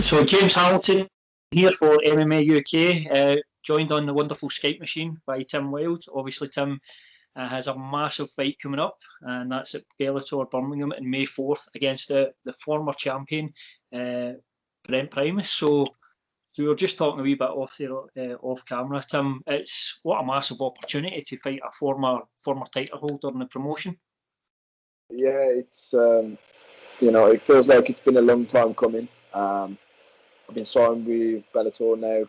So James Hamilton here for MMA UK, joined on the wonderful Skype machine by Tim Wild. Obviously, Tim has a massive fight coming up, and that's at Bellator Birmingham on May 4th against the former champion, Brent Primus. So we were just talking a wee bit off there, off camera, Tim. It's what a massive opportunity to fight a former title holder in the promotion. Yeah, it's it feels like it's been a long time coming. I've been signed with Bellator now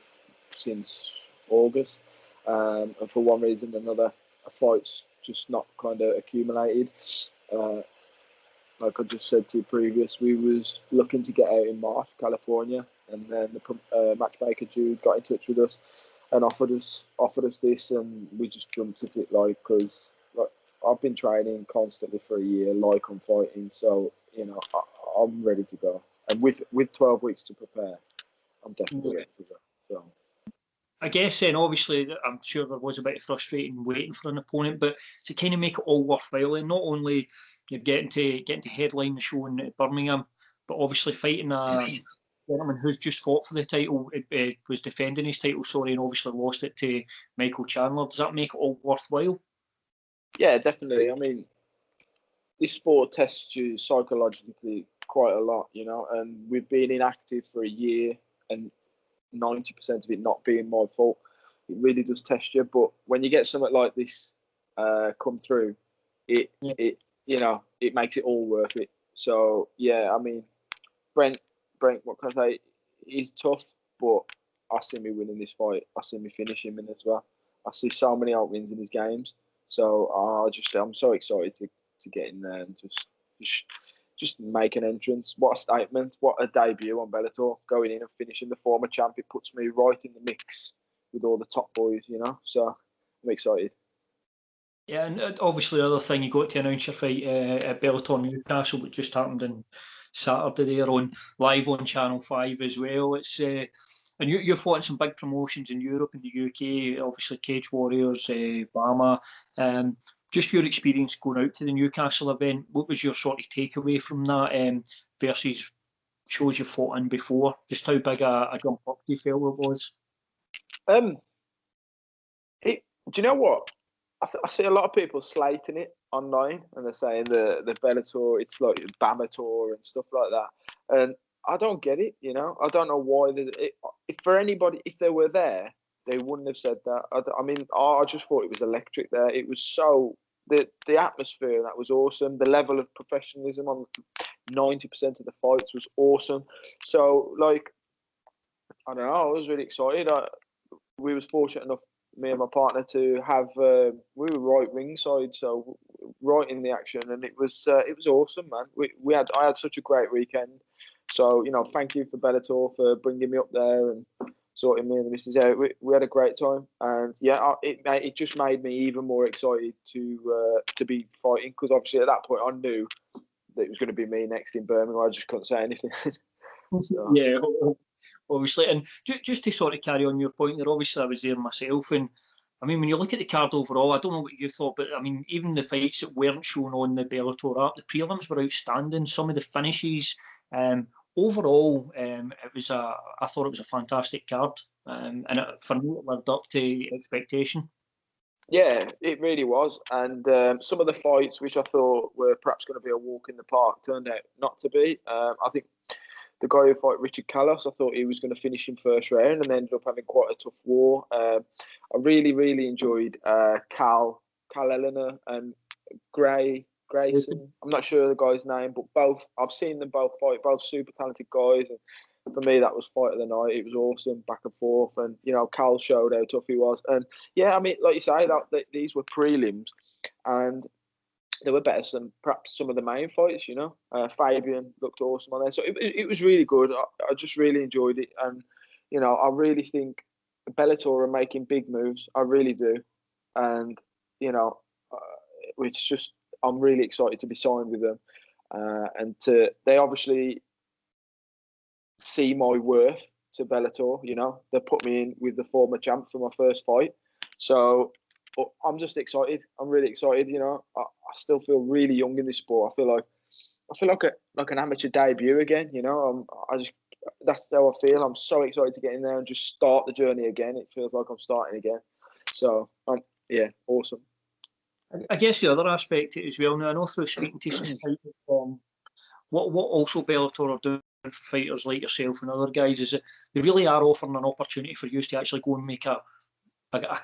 since August, and for one reason or another, a fight's just not kind of accumulated. Like I just said to you previous, we was looking to get out in March, California, and then the matchmaker Jude got in touch with us and offered us this, and we just jumped at it because I've been training constantly for a year, like I'm fighting, so I'm ready to go. And with 12 weeks to prepare, I'm definitely ready to go. So I guess then, obviously, I'm sure there was a bit of frustrating waiting for an opponent, but to kind of make it all worthwhile, and not only you're getting to headline the show in Birmingham, but obviously fighting a gentleman who's just fought for the title, was defending his title, and obviously lost it to Michael Chandler. Does that make it all worthwhile? Yeah, definitely. I mean, this sport tests you psychologically quite a lot, and we've been inactive for a year, and 90% of it not being my fault. It really does test you. But when you get something like this come through, it makes it all worth it. So yeah, I mean, Brent, what can I say? He's tough, but I see me winning this fight. I see me finishing him as well. I see so many out wins in his games. So I'm so excited to get in there and just make an entrance. What a statement! What a debut on Bellator. Going in and finishing the former champ, it puts me right in the mix with all the top boys, So I'm excited. Yeah, and obviously the other thing, you got to announce your fight at Bellator Newcastle, which just happened on Saturday there live on Channel 5 as well. It's and you've fought in some big promotions in Europe and the UK, obviously Cage Warriors, BAMMA. Just your experience going out to the Newcastle event, what was your sort of takeaway from that versus shows you fought in before? Just how big a jump up do you feel it was? Do you know what? I see a lot of people slating it online, and they're saying the Bellator, it's like BAMMA tour and stuff like that. And I don't get it, I don't know why. If for anybody, if they were there, they wouldn't have said that. I just thought it was electric there. It was so the atmosphere that was awesome. The level of professionalism on 90% of the fights was awesome. So I don't know. I was really excited. We was fortunate enough, me and my partner, to have we were right ringside, so right in the action, and it was awesome, man. I had such a great weekend. So thank you for Bellator for bringing me up there and sorting me and the missus out. We had a great time, and yeah, it just made me even more excited to be fighting, because obviously at that point I knew that it was going to be me next in Birmingham. I just couldn't say anything. So. Yeah, obviously, and just to sort of carry on your point there, obviously I was there myself, and I mean, when you look at the card overall, I don't know what you thought, but I mean, even the fights that weren't shown on the Bellator app, the prelims were outstanding. Some of the finishes, overall, I thought it was a fantastic card, and for me, it lived up to expectation. Yeah, it really was. And some of the fights, which I thought were perhaps going to be a walk in the park, turned out not to be. I think the guy who fought Richard Callos, I thought he was going to finish in first round, and ended up having quite a tough war. I really, really enjoyed Cal Eleanor and Grayson. I'm not sure the guy's name, but both, I've seen them both fight, both super talented guys. And for me, that was fight of the night. It was awesome, back and forth. And, Cal showed how tough he was. And yeah, I mean, like you say, these were prelims, and they were better than perhaps some of the main fights, Fabian looked awesome on there. So it was really good. I just really enjoyed it. And, I really think Bellator are making big moves. I really do. And, it's just, I'm really excited to be signed with them. They obviously see my worth to Bellator, They put me in with the former champ for my first fight. So I'm just excited. I'm really excited. I still feel really young in this sport. I feel like an amateur debut again. that's how I feel. I'm so excited to get in there and just start the journey again. It feels like I'm starting again. So, yeah, awesome. I guess the other aspect to it as well, now I know through speaking to some fighters, what also Bellator are doing for fighters like yourself and other guys is that they really are offering an opportunity for you to actually go and make a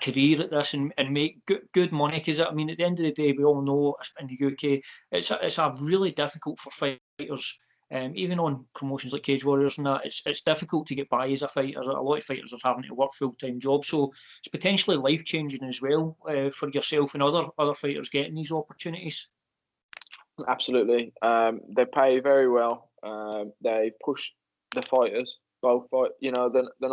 career at this and make good money. Because I mean, at the end of the day, we all know in the UK it's a really difficult for fighters. Even on promotions like Cage Warriors and that, it's difficult to get by as a fighter. A lot of fighters are having to work full-time jobs, so it's potentially life-changing as well for yourself and other fighters getting these opportunities. Absolutely. They pay very well. They push the fighters, both you know, they're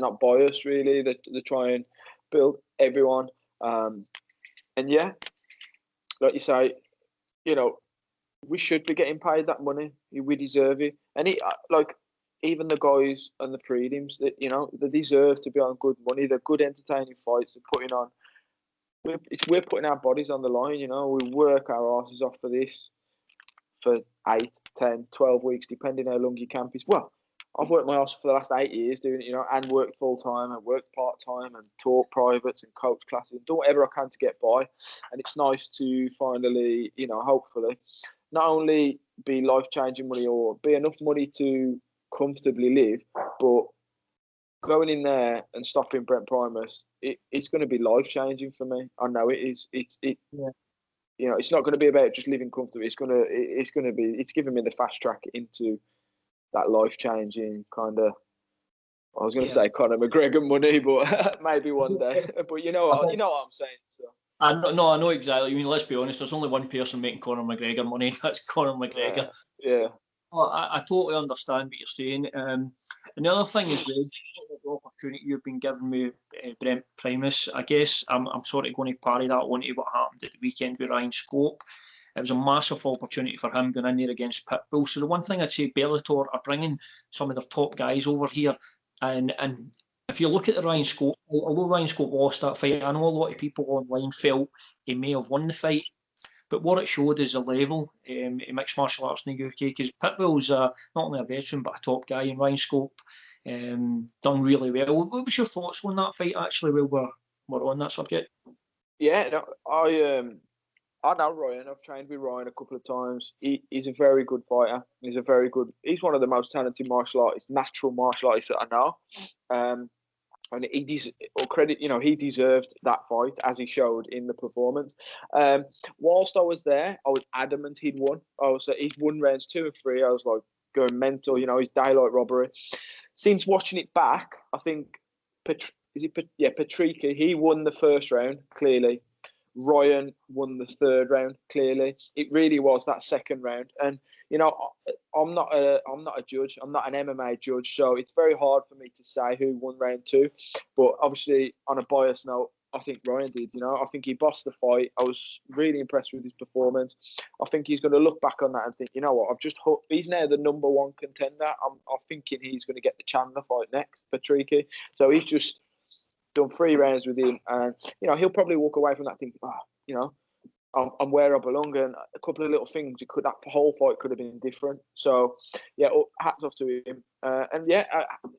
not biased really. They try and build everyone. And yeah, like you say, you know, we should be getting paid that money. We deserve it. And like even the guys on the prelims, that you know, they deserve to be on good money. They're good, entertaining fights. They're putting on. We're putting our bodies on the line. You know, we work our asses off for this for 8, 10, 12 weeks, depending how long your camp is. Well, I've worked my ass for the last 8 years doing it, you know, and worked full time and worked part time and taught privates and coach classes and do whatever I can to get by. And it's nice to finally, you know, hopefully not only be life changing money or be enough money to comfortably live, but going in there and stopping Brent Primus, it's going to be life changing for me. I know it is. Yeah. You know, it's not going to be about just living comfortably. It's giving me the fast track into that life changing kind of. I was going to say Conor McGregor money, but maybe one day. But you know what I'm saying. So. I know exactly. I mean, let's be honest. There's only one person making Conor McGregor money. That's Conor McGregor. Yeah. Oh, I totally understand what you're saying. And the other thing is the opportunity you've been given with Brent Primus. I guess I'm sort of going to parry that on to what happened at the weekend with Ryan Scope. It was a massive opportunity for him going in there against Pitbull. So the one thing I'd say, Bellator are bringing some of their top guys over here. And if you look at the Ryan Scope, although Ryan Scope lost that fight, I know a lot of people online felt he may have won the fight. But what it showed is a level in mixed martial arts in the UK, because Pitbull's not only a veteran but a top guy, and Ryan Scope done really well. What was your thoughts on that fight, actually, while we're on that subject? Yeah, no, I know Ryan. I've trained with Ryan a couple of times. He's a very good fighter. He's one of the most talented natural martial artists that I know. And he deserved that fight, as he showed in the performance. Whilst I was there, I was adamant he'd won. He'd won rounds 2 and 3. I was like going mental. You know, his daylight robbery. Since watching it back, I think Patricky, he won the first round clearly. Ryan won the third round clearly. It really was that second round, and you know, I'm not a judge. I'm not an MMA judge, so it's very hard for me to say who won round 2. But obviously, on a biased note, I think Ryan did. You know, I think he bossed the fight. I was really impressed with his performance. I think he's going to look back on that and think, you know what, he's now the number 1 contender. I'm thinking he's going to get the Chandler fight next for Tricky. So he's just done 3 rounds with him, and you know, he'll probably walk away from that thinking, you know, I'm where I belong, and a couple of little things. That whole fight could have been different. So, yeah, hats off to him. And yeah,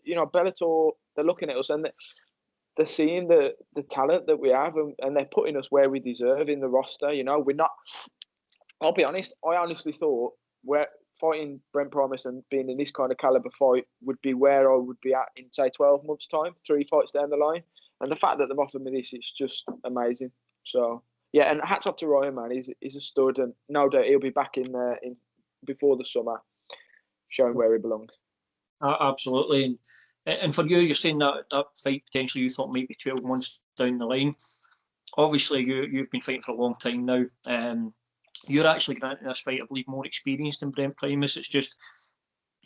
you know, Bellator, they're looking at us and they're seeing the talent that we have, and they're putting us where we deserve in the roster. You know, we're not. I'll be honest. I honestly thought we're fighting Brent Primus and being in this kind of caliber fight would be where I would be at in say 12 months' time, 3 fights down the line. And the fact that they've offered me this, it's just amazing. So. Yeah, and hats off to Ryan, man. He's a stud, and no doubt he'll be back in there before the summer, showing where he belongs. Absolutely, and for you, you're saying that fight potentially you thought might be 12 months down the line. Obviously, you've been fighting for a long time now. You're actually granted this fight, I believe, more experienced than Brent Primus. It's just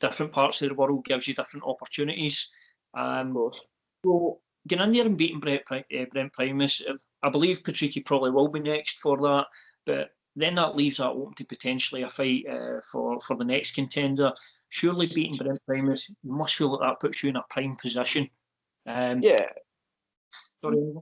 different parts of the world gives you different opportunities. Of course. So, getting in there and beating Brent Primus, I believe Patricky probably will be next for that, but then that leaves that open to potentially a fight for the next contender. Surely beating Brent Primus, you must feel that puts you in a prime position. Yeah. Sorry.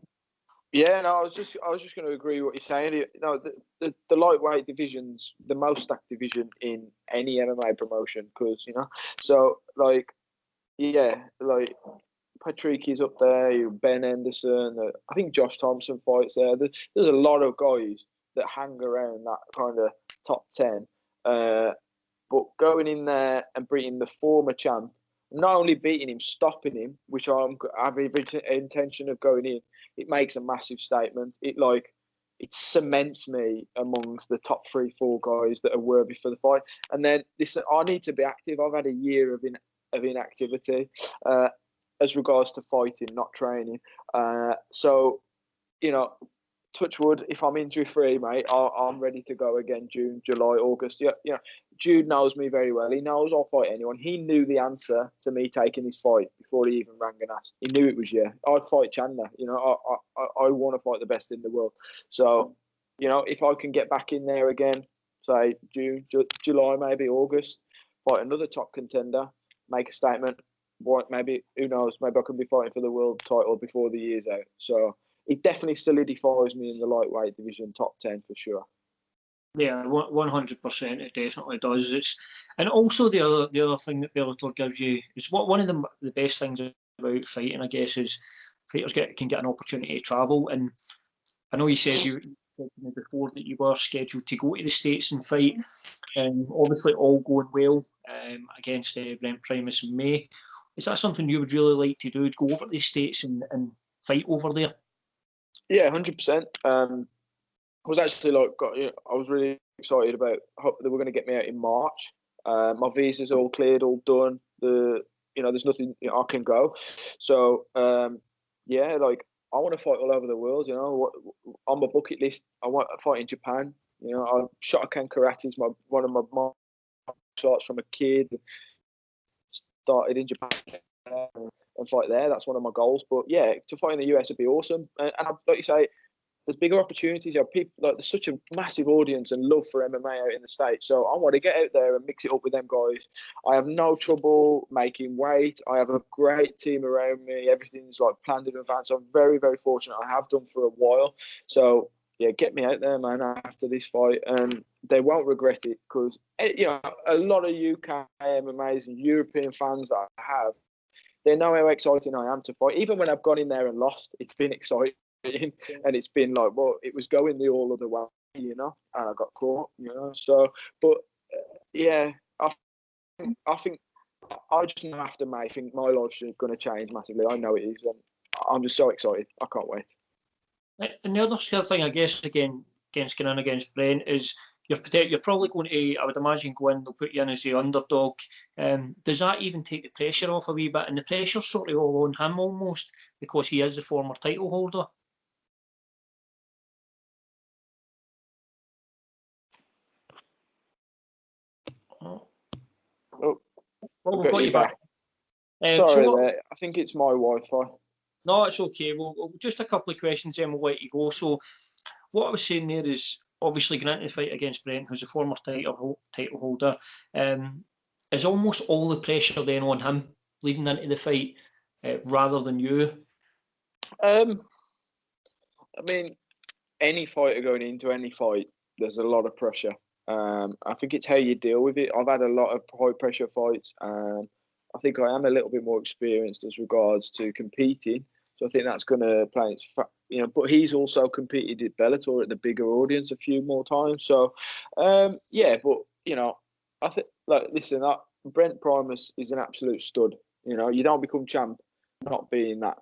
Yeah, no, I was just going to agree with what you're saying. You know, the lightweight division's the most stacked division in any MMA promotion, because you know, so like yeah, like Patrick is up there, Ben Henderson. I think Josh Thompson fights there. There's a lot of guys that hang around that kind of top 10. But going in there and beating the former champ, not only beating him, stopping him, which I have every intention of going in, it makes a massive statement. It cements me amongst the top 3, 4 guys that are worthy for the fight. And then listen, I need to be active. I've had a year of inactivity as regards to fighting, not training. So, touch wood, if I'm injury free, mate, I'm ready to go again. June, July, August. Yeah. Jude knows me very well. He knows I'll fight anyone. He knew the answer to me taking this fight before he even rang and asked. He knew it was yeah. I'd fight Chandler. I want to fight the best in the world. So, if I can get back in there again, say June, July, maybe August, fight another top contender, make a statement. Maybe, who knows? Maybe I can be fighting for the world title before the year's out. So it definitely solidifies me in the lightweight division, top 10 for sure. Yeah, 100%. It definitely does. And also the other thing that Bellator gives you is one of the best things about fighting, I guess, is fighters can get an opportunity to travel. And I know you said before that you were scheduled to go to the States and fight. Obviously, all going well against Brent Primus in May. Is that something you would really like to do? To go over to the States and fight over there? Yeah, 100%. I was actually I was really excited about they were going to get me out in March. My visa's all cleared, all done. There's nothing I can go. So yeah, I want to fight all over the world. On my bucket list, I want to fight in Japan. Shotokan karate is one of my starts from a kid. Started in Japan and fight there. That's one of my goals. But yeah, to fight in the US would be awesome. And like you say, there's bigger opportunities. People there's such a massive audience and love for MMA out in the States. So I want to get out there and mix it up with them guys. I have no trouble making weight. I have a great team around me. Everything's planned in advance. I'm very, very fortunate. I have done for a while. So yeah, get me out there, man, after this fight, and they won't regret it because a lot of UK MMAs and European fans that I have, they know how exciting I am to fight. Even when I've gone in there and lost, it's been exciting. And it's been it was going the all other way, and I got caught, So, but yeah, I think I just know after May, I think my life's going to change massively. I know it is, and I'm just so excited. I can't wait. And the other thing, I guess, again, against going in against Brent is you're probably going to, I would imagine, go in, they'll put you in as the underdog. Does that even take the pressure off a wee bit? And the pressure's sort of all on him almost because he is the former title holder. We've got you back. Sorry, I think it's my Wi-Fi. No, it's okay. Well, just a couple of questions, then we'll let you go. So, what I was saying there is, obviously, going into the fight against Brent, who's a former title holder, is almost all the pressure then on him leading into the fight rather than you? I mean, any fighter going into any fight, there's a lot of pressure. I think it's how you deal with it. I've had a lot of high pressure fights, and I think I am a little bit more experienced as regards to competing. So I think that's going to play its but he's also competed at Bellator at the bigger audience a few more times. So yeah, but I think listen, Brent Primus is an absolute stud. You don't become champ not being that.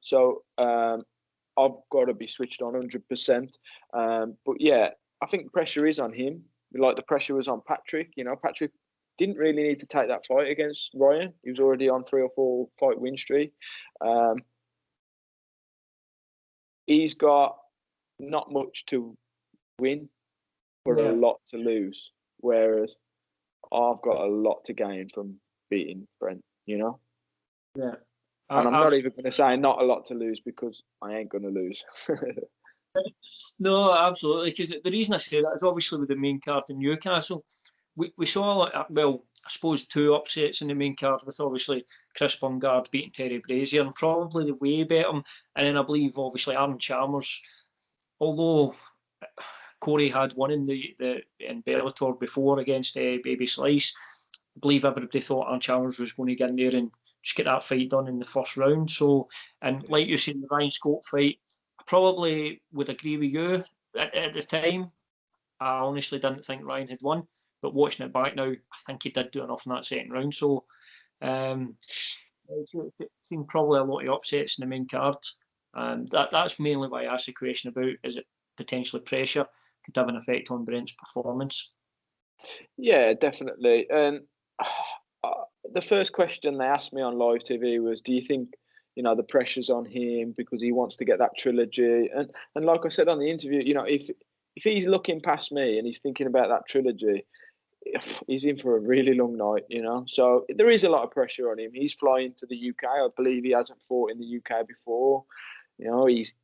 So I've got to be switched on 100%. But yeah, I think pressure is on him. Like the pressure was on Patrick. Patrick didn't really need to take that fight against Ryan. He was already on 3 or 4 fight win streak. He's got not much to win, but a lot to lose. Whereas I've got a lot to gain from beating Brent. Yeah. And I'm not even going to say not a lot to lose because I ain't going to lose. No, absolutely. Because the reason I say that is obviously with the main card in Newcastle, we saw, I suppose 2 upsets in the main card with obviously Chris Bungard beating Terry Brazier and probably the way better him. And then I believe obviously Aaron Chalmers, although Corey had won in Bellator before against Baby Slice, I believe everybody thought Aaron Chalmers was going to get in there and just get that fight done in the first round. So, and like you said, the Ryan Scott fight, I probably would agree with you at the time. I honestly didn't think Ryan had won, but watching it back now, I think he did do enough in that second round. So, it seemed probably a lot of upsets in the main card. That's mainly why I asked the question about, is it potentially pressure could have an effect on Brent's performance? Yeah, definitely. And the first question they asked me on live TV was, do you think, the pressure's on him because he wants to get that trilogy? And like I said on the interview, if he's looking past me and he's thinking about that trilogy, he's in for a really long night, So there is a lot of pressure on him. He's flying to the UK. I believe he hasn't fought in the UK before.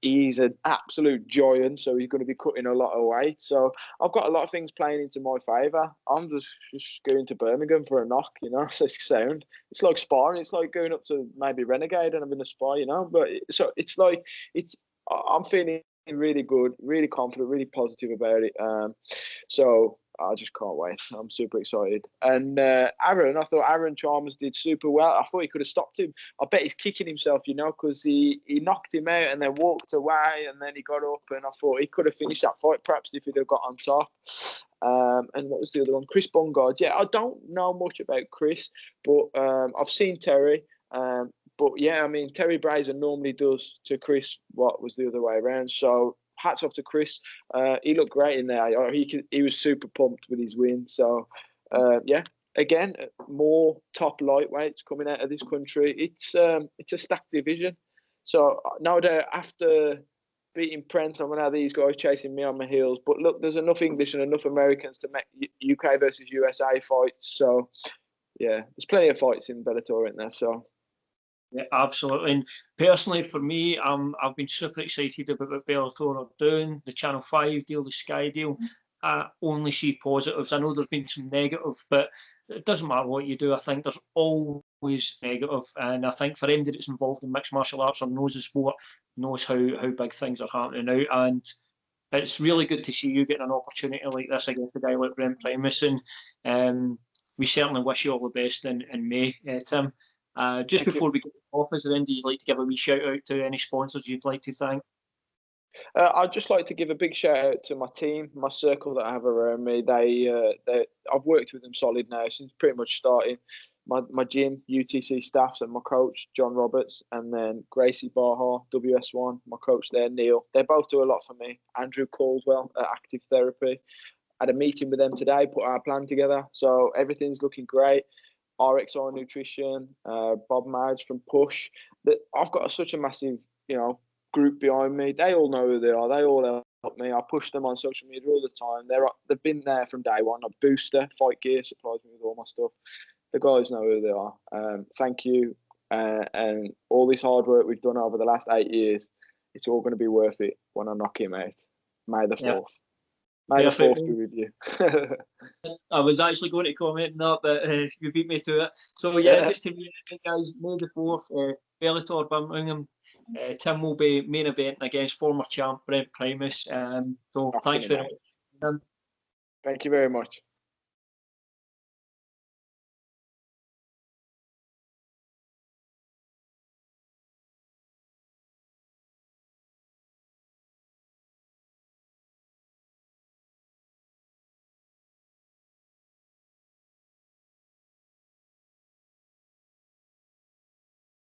He's an absolute giant, so he's going to be cutting a lot of weight. So I've got a lot of things playing into my favour. I'm just going to Birmingham for a knock, It's sound. It's like sparring. It's like going up to maybe Renegade and having a spar, But I'm feeling really good, really confident, really positive about it. So I just can't wait. I'm super excited. And Aaron, I thought Aaron Chalmers did super well. I thought he could have stopped him. I bet he's kicking himself, because he knocked him out and then walked away and then he got up, and I thought he could have finished that fight perhaps if he'd have got on top. And what was the other one? Chris Bungard. Yeah, I don't know much about Chris, but I've seen Terry. But yeah, I mean, Terry Brazier normally does to Chris what was the other way around. So hats off to Chris. He looked great in there. He was super pumped with his win. So yeah, again, more top lightweights coming out of this country. It's a stacked division. So no doubt after beating Prent, I'm gonna have these guys chasing me on my heels. But look, there's enough English and enough Americans to make UK versus USA fights. So yeah, there's plenty of fights in Bellator in there. So. Yeah, absolutely. And personally, for me, I've been super excited about what Bellator are doing, the Channel 5 deal, the Sky deal. I only see positives. I know there's been some negative, but it doesn't matter what you do. I think there's always negative. And I think for anybody that's involved in mixed martial arts or knows the sport, knows how big things are happening now. And it's really good to see you getting an opportunity like this against a guy like Brent Primus. And we certainly wish you all the best in May, Tim. Just Thank before you. we get off, is there anything you'd like to give a wee shout out to, any sponsors you'd like to thank? I'd just like to give a big shout out to my team, my circle that I have around me. I've worked with them solid now since pretty much starting. My gym, UTC staffs, and my coach, John Roberts, and then Gracie Baha, WS1, my coach there, Neil. They both do a lot for me. Andrew Caldwell at Active Therapy. I had a meeting with them today, put our plan together. So everything's looking great. RXR Nutrition, Bob Madge from Push. I've got such a massive, group behind me. They all know who they are. They all help me. I push them on social media all the time. They've been there from day one. A Booster, Fight Gear supplies me with all my stuff. The guys know who they are. Thank you. And all this hard work we've done over the last 8 years, it's all going to be worth it when I knock him out. May the 4th. Yeah. May the 4th be with you. I was actually going to comment on that, but you beat me to it. So yeah, just to reiterate, guys, May the 4th, Bellator Birmingham. Tim will be main eventing against former champ Brent Primus. So thanks very much. Thank you very much.